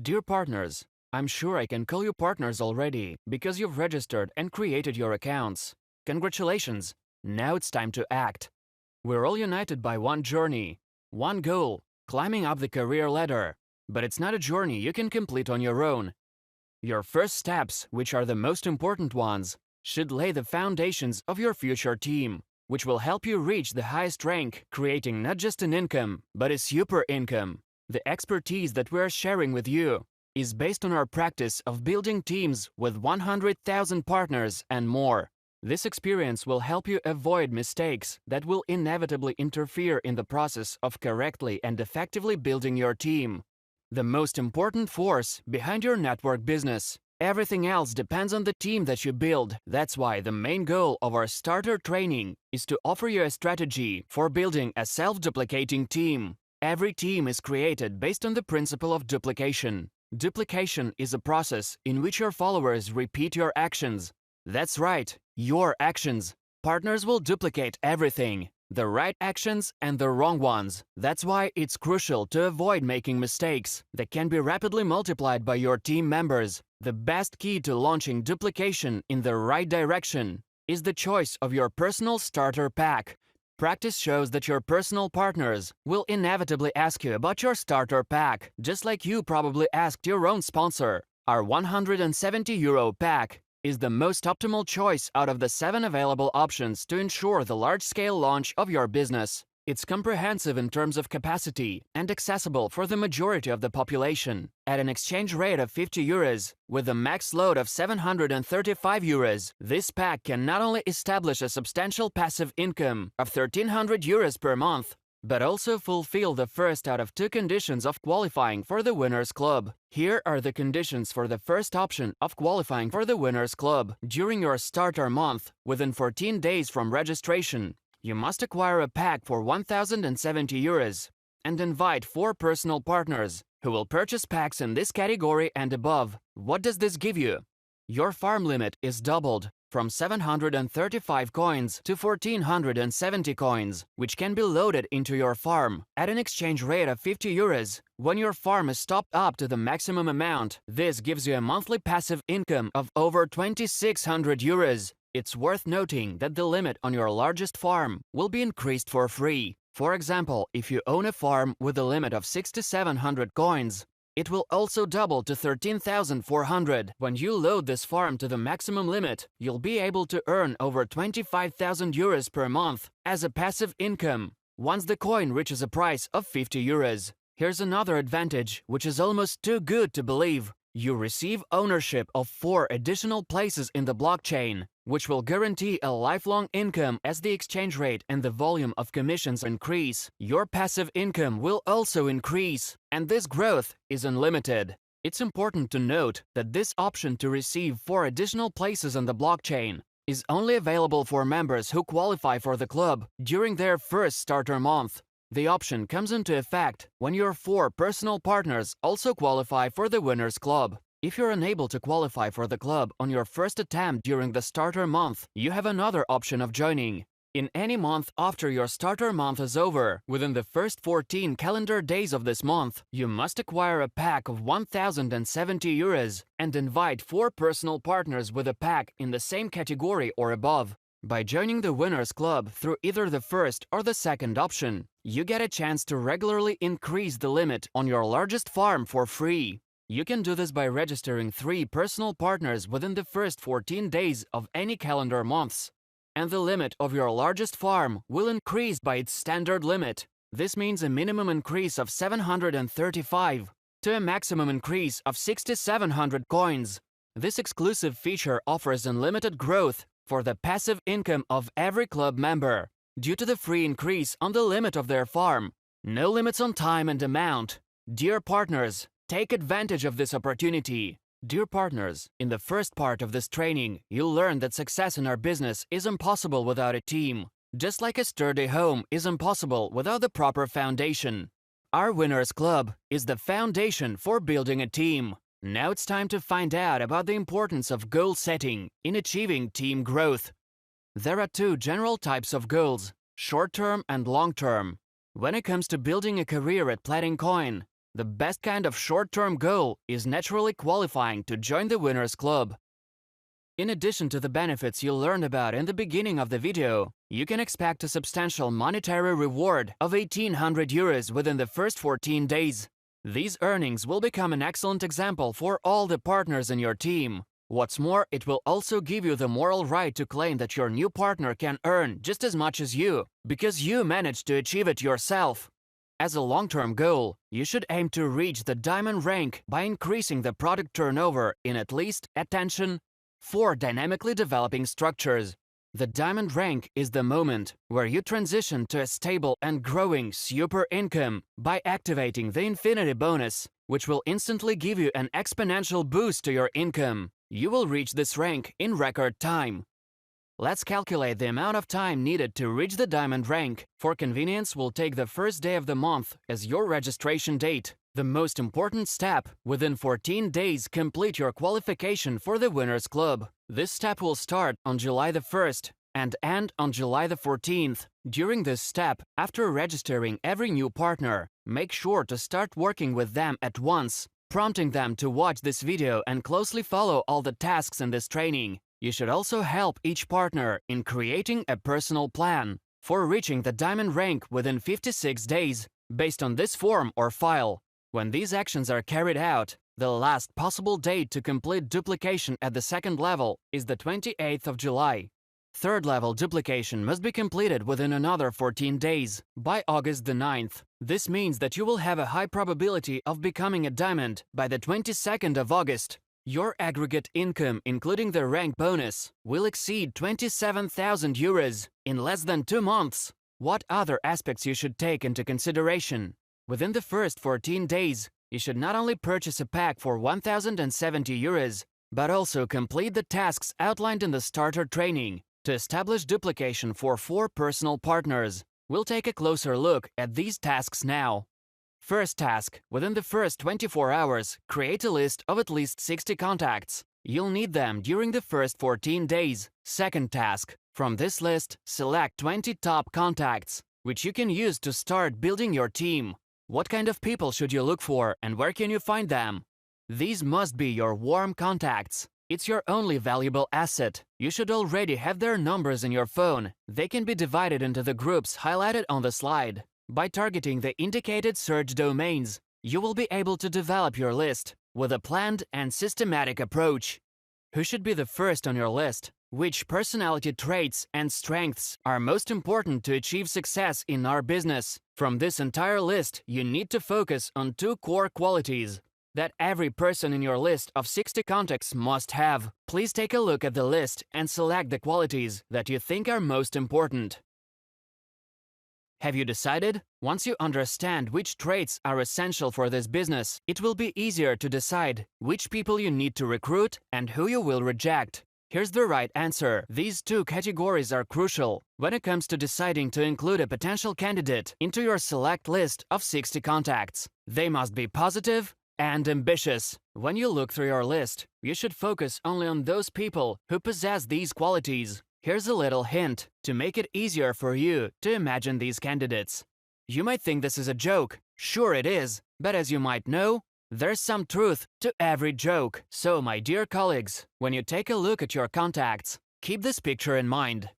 Dear partners, I'm sure I can call you partners already because you've registered and created your accounts. Congratulations! Now it's time to act. We're all united by one journey, one goal, climbing up the career ladder. But it's not a journey you can complete on your own. Your first steps, which are the most important ones, should lay the foundations of your future team, which will help you reach the highest rank, creating not just an income, but a super income. The expertise that we're sharing with you is based on our practice of building teams with 100,000 partners and more. This experience will help you avoid mistakes that will inevitably interfere in the process of correctly and effectively building your team. The most important force behind your network business. Everything else depends on the team that you build. That's why the main goal of our starter training is to offer you a strategy for building a self-duplicating team. Every team is created based on the principle of duplication. Duplication is a process in which your followers repeat your actions. That's right, your actions. Partners will duplicate everything, the right actions and the wrong ones. That's why it's crucial to avoid making mistakes that can be rapidly multiplied by your team members. The best key to launching duplication in the right direction is the choice of your personal starter pack. Practice shows that your personal partners will inevitably ask you about your starter pack, just like you probably asked your own sponsor. Our €170 pack is the most optimal choice out of the 7 available options to ensure the large-scale launch of your business. It's comprehensive in terms of capacity and accessible for the majority of the population. At an exchange rate of €50 with a max load of €735, this pack can not only establish a substantial passive income of €1,300 per month, but also fulfill the first out of 2 conditions of qualifying for the Winners Club. Here are the conditions for the first option of qualifying for the Winners Club. During your starter month, within 14 days from registration, you must acquire a pack for €1,070 and invite 4 personal partners who will purchase packs in this category and above. What does this give you? Your farm limit is doubled from 735 coins to 1,470 coins, which can be loaded into your farm at an exchange rate of €50. When your farm is topped up to the maximum amount, this gives you a monthly passive income of over €2,600. It's worth noting that the limit on your largest farm will be increased for free. For example, if you own a farm with a limit of 6,700 coins, it will also double to 13,400. When you load this farm to the maximum limit, you'll be able to earn over €25,000 per month as a passive income once the coin reaches a price of €50. Here's another advantage, which is almost too good to believe. You receive ownership of 4 additional places in the blockchain, which will guarantee a lifelong income as the exchange rate and the volume of commissions increase. Your passive income will also increase, and this growth is unlimited. It's important to note that this option to receive 4 additional places on the blockchain is only available for members who qualify for the club during their first starter month. The option comes into effect when your 4 personal partners also qualify for the Winners Club. If you're unable to qualify for the club on your first attempt during the starter month, you have another option of joining. In any month after your starter month is over, within the first 14 calendar days of this month, you must acquire a pack of €1,070 and invite 4 personal partners with a pack in the same category or above. By joining the Winners Club through either the first or the second option, you get a chance to regularly increase the limit on your largest farm for free. You can do this by registering 3 personal partners within the first 14 days of any calendar months, and the limit of your largest farm will increase by its standard limit. This means a minimum increase of 735 to a maximum increase of 6,700 coins. This exclusive feature offers unlimited growth for the passive income of every club member due to the free increase on the limit of their farm. No limits on time and amount. Dear partners, take advantage of this opportunity. Dear partners, in the first part of this training, you'll learn that success in our business is impossible without a team. Just like a sturdy home is impossible without the proper foundation. Our Winners Club is the foundation for building a team. Now it's time to find out about the importance of goal setting in achieving team growth. There are 2 general types of goals, short-term and long-term. When it comes to building a career at Platincoin, The best kind of short-term goal is naturally qualifying to join the Winners Club. In addition to the benefits you learned about in the beginning of the video, you can expect a substantial monetary reward of 1,800 euros within the first 14 days. These earnings will become an excellent example for all the partners in your team. What's more, it will also give you the moral right to claim that your new partner can earn just as much as you, because you managed to achieve it yourself. As a long-term goal, you should aim to reach the diamond rank by increasing the product turnover in at least, attention, 4 dynamically developing structures. The diamond rank is the moment where you transition to a stable and growing super income by activating the infinity bonus, which will instantly give you an exponential boost to your income. You will reach this rank in record time. Let's calculate the amount of time needed to reach the diamond rank. For convenience, we'll take the first day of the month as your registration date. The most important step: within 14 days, complete your qualification for the Winners Club. This step will start on July the 1st and end on July the 14th. During this step, after registering every new partner, make sure to start working with them at once, prompting them to watch this video and closely follow all the tasks in this training. You should also help each partner in creating a personal plan for reaching the diamond rank within 56 days, based on this form or file. When these actions are carried out, the last possible date to complete duplication at the second level is the 28th of July. Third level duplication must be completed within another 14 days, by August the 9th. This means that you will have a high probability of becoming a diamond by the 22nd of August. Your aggregate income, including the rank bonus, will exceed 27,000 euros in less than 2 months. What other aspects you should take into consideration? Within the first 14 days, you should not only purchase a pack for 1,070 euros, but also complete the tasks outlined in the starter training to establish duplication for 4 personal partners. We'll take a closer look at these tasks now. First task: within the first 24 hours, create a list of at least 60 contacts. You'll need them during the first 14 days. Second task: from this list, select 20 top contacts, which you can use to start building your team. What kind of people should you look for and where can you find them? These must be your warm contacts. It's your only valuable asset. You should already have their numbers in your phone. They can be divided into the groups highlighted on the slide. By targeting the indicated search domains, you will be able to develop your list with a planned and systematic approach. Who should be the first on your list? Which personality traits and strengths are most important to achieve success in our business? From this entire list, you need to focus on 2 core qualities that every person in your list of 60 contacts must have. Please take a look at the list and select the qualities that you think are most important. Have you decided? Once you understand which traits are essential for this business, it will be easier to decide which people you need to recruit and who you will reject. Here's the right answer. These 2 categories are crucial when it comes to deciding to include a potential candidate into your select list of 60 contacts. They must be positive and ambitious. When you look through your list, you should focus only on those people who possess these qualities. Here's a little hint to make it easier for you to imagine these candidates. You might think this is a joke. Sure it is, but as you might know, there's some truth to every joke. So, my dear colleagues, when you take a look at your contacts, keep this picture in mind.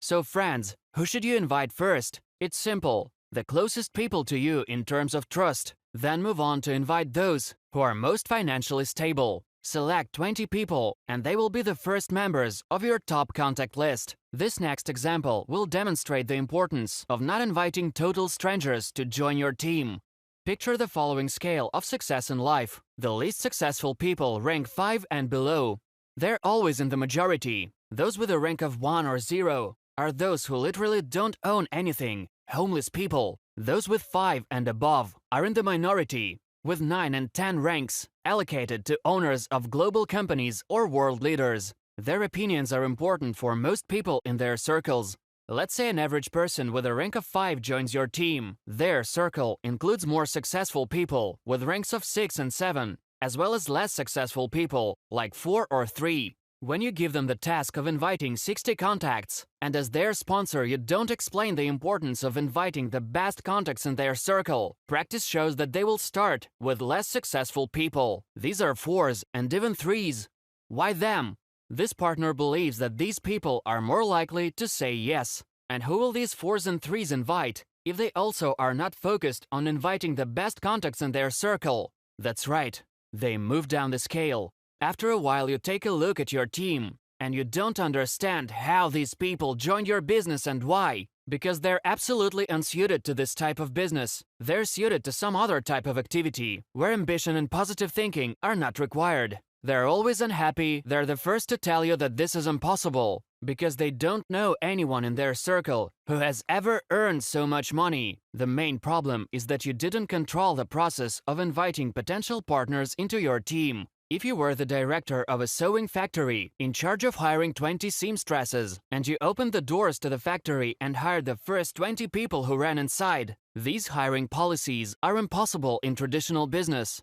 So friends, who should you invite first? It's simple. The closest people to you in terms of trust. Then move on to invite those who are most financially stable. Select 20 people and they will be the first members of your top contact list. This next example will demonstrate the importance of not inviting total strangers to join your team. Picture the following scale of success in life. The least successful people rank 5 and below. They're always in the majority. Those with a rank of 1 or 0 are those who literally don't own anything. Homeless people. Those with 5 and above are in the minority, with 9 and 10 ranks allocated to owners of global companies or world leaders. Their opinions are important for most people in their circles. Let's say an average person with a rank of 5 joins your team. Their circle includes more successful people with ranks of 6 and 7, as well as less successful people like 4 or 3. When you give them the task of inviting 60 contacts, and as their sponsor you don't explain the importance of inviting the best contacts in their circle, practice shows that they will start with less successful people. These are 4s and even 3s. Why them? This partner believes that these people are more likely to say yes. And who will these 4s and 3s invite if they also are not focused on inviting the best contacts in their circle? That's right, they move down the scale. After a while you take a look at your team, and you don't understand how these people joined your business and why. Because they're absolutely unsuited to this type of business. They're suited to some other type of activity, where ambition and positive thinking are not required. They're always unhappy, they're the first to tell you that this is impossible, because they don't know anyone in their circle who has ever earned so much money. The main problem is that you didn't control the process of inviting potential partners into your team. If you were the director of a sewing factory, in charge of hiring 20 seamstresses, and you opened the doors to the factory and hired the first 20 people who ran inside, these hiring policies are impossible in traditional business.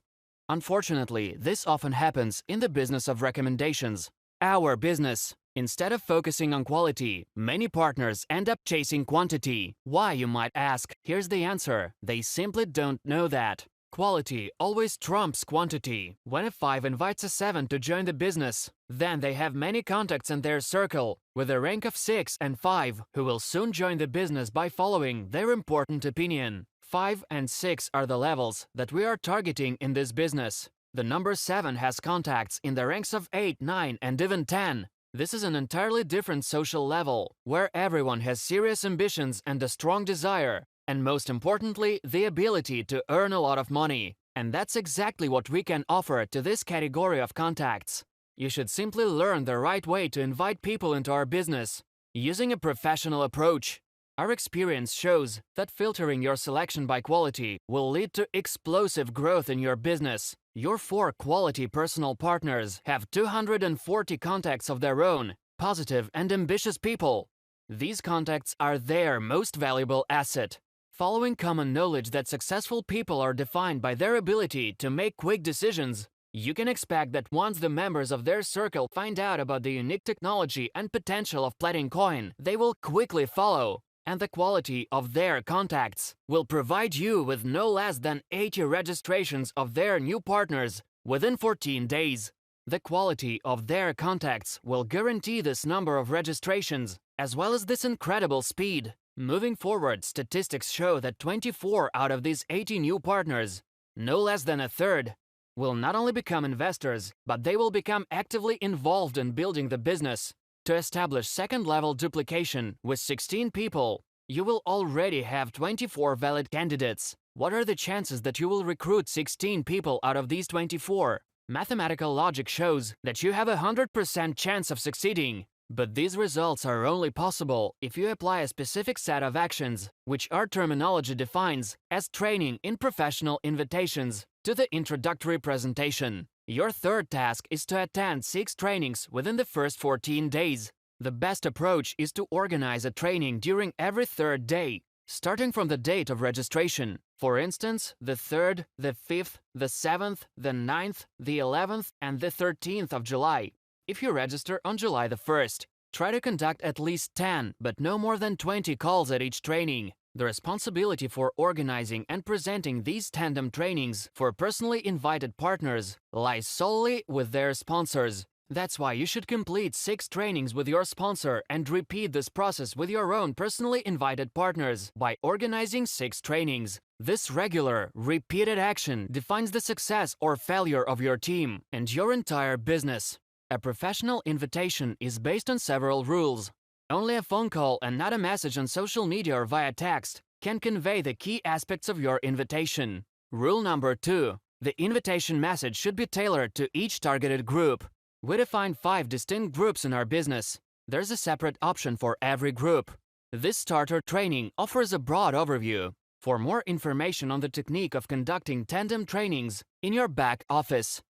Unfortunately, this often happens in the business of recommendations. Our business. Instead of focusing on quality, many partners end up chasing quantity. Why, you might ask? Here's the answer. They simply don't know that. Quality always trumps quantity. When a 5 invites a 7 to join the business, then they have many contacts in their circle, with a rank of 6 and 5, who will soon join the business by following their important opinion. 5 and 6 are the levels that we are targeting in this business. The number 7 has contacts in the ranks of 8, 9, and even 10. This is an entirely different social level, where everyone has serious ambitions and a strong desire. And most importantly, the ability to earn a lot of money. And that's exactly what we can offer to this category of contacts. You should simply learn the right way to invite people into our business, using a professional approach. Our experience shows that filtering your selection by quality will lead to explosive growth in your business. Your 4 quality personal partners have 240 contacts of their own, positive and ambitious people. These contacts are their most valuable asset. Following common knowledge that successful people are defined by their ability to make quick decisions, you can expect that once the members of their circle find out about the unique technology and potential of Platincoin, they will quickly follow, and the quality of their contacts will provide you with no less than 80 registrations of their new partners within 14 days. The quality of their contacts will guarantee this number of registrations, as well as this incredible speed. Moving forward, statistics show that 24 out of these 80 new partners, no less than a third, will not only become investors, but they will become actively involved in building the business. To establish second-level duplication with 16 people, you will already have 24 valid candidates. What are the chances that you will recruit 16 people out of these 24? Mathematical logic shows that you have a 100% chance of succeeding. But these results are only possible if you apply a specific set of actions, which our terminology defines as training in professional invitations, to the introductory presentation. Your third task is to attend 6 trainings within the first 14 days. The best approach is to organize a training during every 3rd day, starting from the date of registration. For instance, the 3rd, the 5th, the 7th, the 9th, the 11th, and the 13th of July. If you register on July the 1st, try to conduct at least 10, but no more than 20 calls at each training. The responsibility for organizing and presenting these tandem trainings for personally invited partners lies solely with their sponsors. That's why you should complete 6 trainings with your sponsor and repeat this process with your own personally invited partners by organizing 6 trainings. This regular, repeated action defines the success or failure of your team and your entire business. A professional invitation is based on several rules. Only a phone call and not a message on social media or via text can convey the key aspects of your invitation. Rule number 2. The invitation message should be tailored to each targeted group. We define 5 distinct groups in our business. There's a separate option for every group. This starter training offers a broad overview. For more information on the technique of conducting tandem trainings in your back office,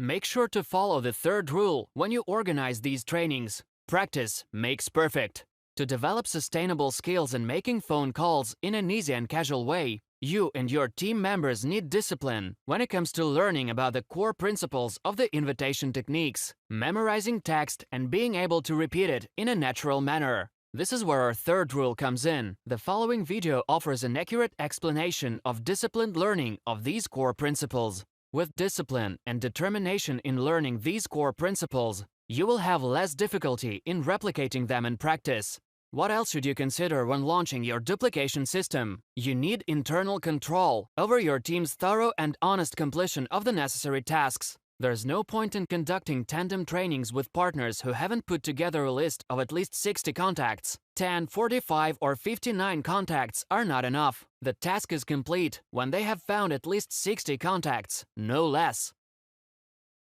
make sure to follow the 3rd rule when you organize these trainings. Practice makes perfect. To develop sustainable skills in making phone calls in an easy and casual way, You and your team members need discipline when it comes to learning about the core principles of the invitation techniques, memorizing text, and being able to repeat it in a natural manner. This is where our third rule comes in. The following video offers an accurate explanation of disciplined learning of these core principles. With discipline and determination in learning these core principles, you will have less difficulty in replicating them in practice. What else should you consider when launching your duplication system? You need internal control over your team's thorough and honest completion of the necessary tasks. There's no point in conducting tandem trainings with partners who haven't put together a list of at least 60 contacts. 10, 45, or 59 contacts are not enough. The task is complete when they have found at least 60 contacts, no less.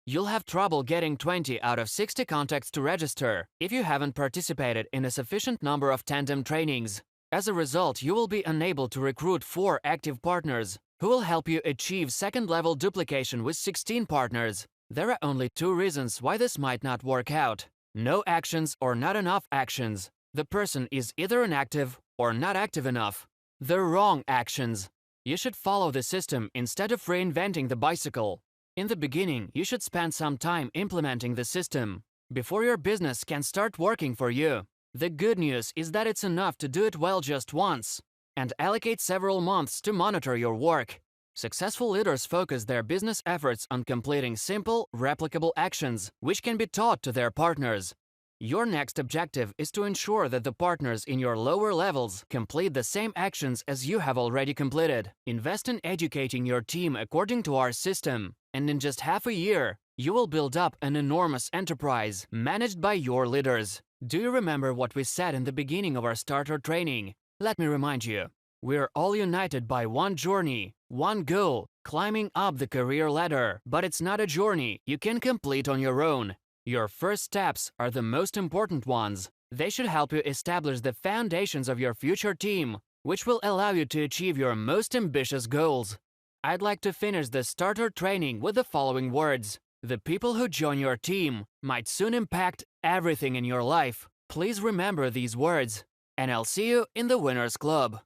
You'll have trouble getting 20 out of 60 contacts to register if you haven't participated in a sufficient number of tandem trainings. As a result, you will be unable to recruit 4 active partners who will help you achieve second-level duplication with 16 partners. There are only 2 reasons why this might not work out. No actions or not enough actions. The person is either inactive or not active enough. The wrong actions. You should follow the system instead of reinventing the bicycle. In the beginning, you should spend some time implementing the system before your business can start working for you. The good news is that it's enough to do it well just once and allocate several months to monitor your work. Successful leaders focus their business efforts on completing simple, replicable actions which can be taught to their partners. Your next objective is to ensure that the partners in your lower levels complete the same actions as you have already completed. Invest in educating your team according to our system, and in just half a year, you will build up an enormous enterprise managed by your leaders. Do you remember what we said in the beginning of our starter training? Let me remind you. We're all united by one journey, one goal, climbing up the career ladder. But it's not a journey you can complete on your own. Your first steps are the most important ones. They should help you establish the foundations of your future team, which will allow you to achieve your most ambitious goals. I'd like to finish the starter training with the following words. The people who join your team might soon impact everything in your life. Please remember these words, and I'll see you in the Winners Club.